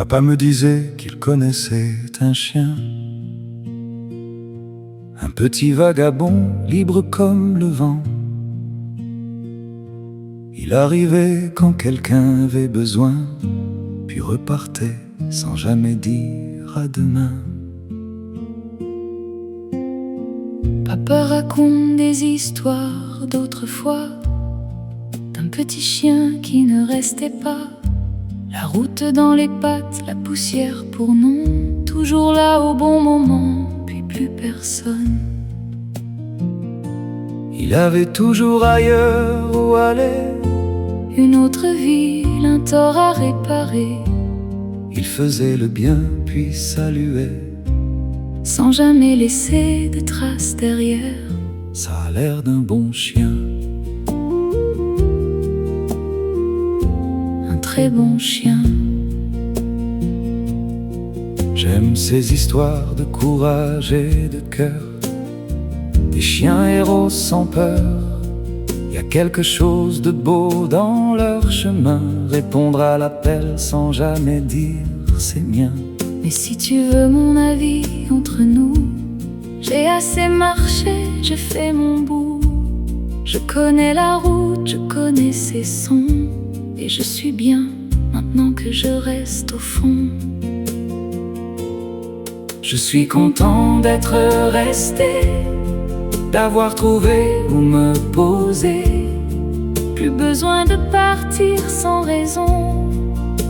Papa me disait qu'il connaissait un chien, un petit vagabond libre comme le vent. Il arrivait quand quelqu'un avait besoin, puis repartait sans jamais dire à demain. Papa raconte des histoires d'autrefois, d'un petit chien qui ne restait pas. La route dans les pattes, la poussière pour nom, toujours là au bon moment, puis plus personne. Il avait toujours ailleurs où aller, Une autre ville, un tort à réparer. il faisait le bien puis saluait. Sans jamais laisser de traces derrière. Ça a l'air d'un bon chien. Un très bon chien. J'aime ces histoires de courage et de cœur, des chiens héros sans peur. Y a quelque chose de beau dans leur chemin, répondre à l'appel sans jamais dire c'est mien. Mais si tu veux mon avis entre nous, j'ai assez marché, j'ai fait mon bout. Je connais la route, je connais ses sons, et je suis bien maintenant que je reste au fond. Je suis content d'être resté, d'avoir trouvé où me poser. Plus besoin de partir sans raison.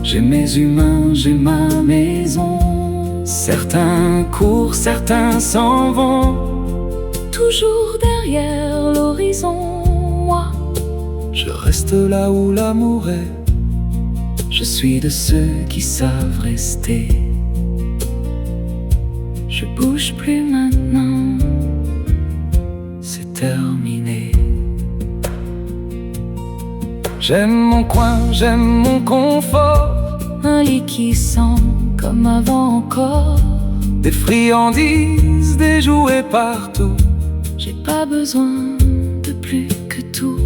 J'ai mes humains, j'ai ma maison. Certains courent, certains s'en vont, Toujours derrière l'horizon, moi, je reste là où l'amour est. Je suis de ceux qui savent rester. je bouge plus maintenant. C'est terminé. J'aime mon coin, j'aime mon confort, Un lit qui sent comme avant encore. des friandises, des jouets partout. J'ai pas besoin de plus que tout.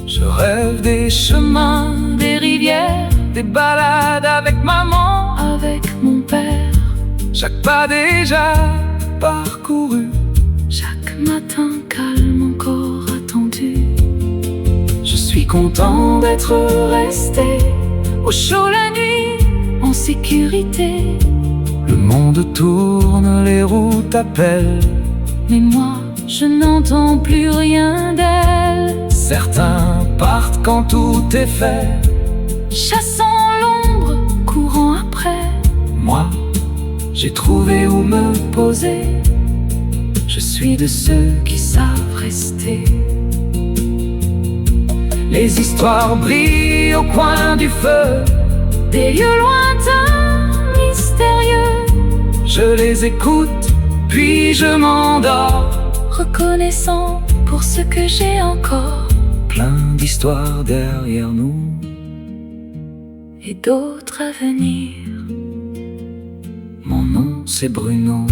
Je rêve des chemins, des rivières, des balades avec maman, Avec mon père, chaque pas déjà parcouru. chaque matin calme encore attendu. Je suis content d'être resté, Au chaud la nuit, en sécurité. le monde tourne, les routes appellent. Mais moi, je n'entends plus rien d'elle. Certains partent quand tout est fait. Chassant l'ombre, courant après. Moi, j'ai trouvé où me poser. Je suis de ceux qui savent rester. Les histoires brillent au coin du feu, Des lieux lointains, mystérieux. je les écoute, puis je m'endors. Reconnaissant pour ce que j'ai encore. Plein d'histoires derrière nous, Et d'autres à venir. mon nom c'est Bruno.